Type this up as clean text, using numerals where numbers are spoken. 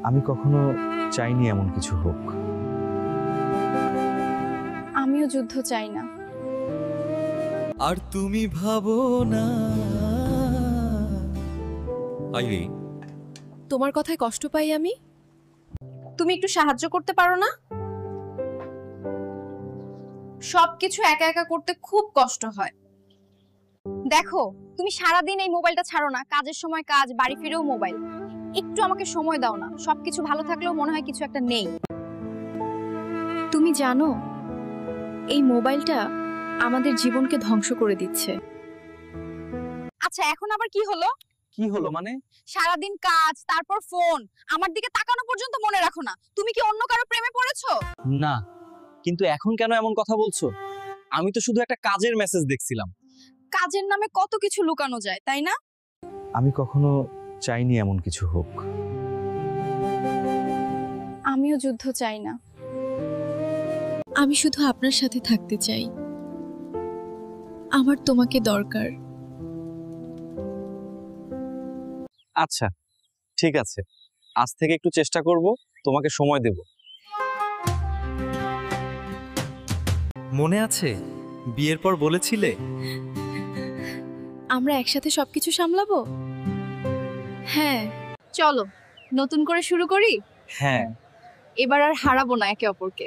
আমি কখনো চাইনি এমন কিছু হোক। আমিও যুদ্ধ চাই না। আর তুমি ভাবো না। আইরি, তোমার কথায় কষ্ট পাই আমি। তুমি একটু সাহায্য করতে পারো না? সবকিছু একা একা করতে খুব কষ্ট হয়। দেখো, তুমি সারাদিন এই মোবাইলটা ছাড়ো না, কাজের সময় কাজ, বাড়ি ফিরেও মোবাইল। একটু আমাকে সময় দাও না। সবকিছু ভালো থাকলেও মনে হয় কিছু একটা নেই। তুমি জানো, এই মোবাইলটা আমাদের জীবনকে ধ্বংস করে দিচ্ছে। আচ্ছা, এখন আবার কি হলো? কি হলো মানে? সারাদিন কাজ, তারপর ফোন, আমার দিকে তাকানো পর্যন্ত মনে রাখো না। তুমি কি অন্য কারো প্রেমে পড়েছো? না, কিন্তু এখন কেন এমন কথা বলছো? আমি তো শুধু একটা কাজের মেসেজ দেখছিলাম। কাজের নামে কত কিছু লুকানো যায়, তাই না? আমি কখনো চাইনি এমন কিছু হোক। আমিও যুদ্ধ চাই না। আমি শুধু আপনার সাথে থাকতে চাই। আমার তোমাকে দরকার। আচ্ছা, ঠিক আছে, আজ থেকে একটু চেষ্টা করব, তোমাকে সময় দেব। মনে আছে বিয়ের পর বলেছিলে আমরা একসাথে সবকিছু সামলাবো। হ্যাঁ, চলো নতুন করে শুরু করি। হ্যাঁ, এবার আর হারাবো না একে অপরকে।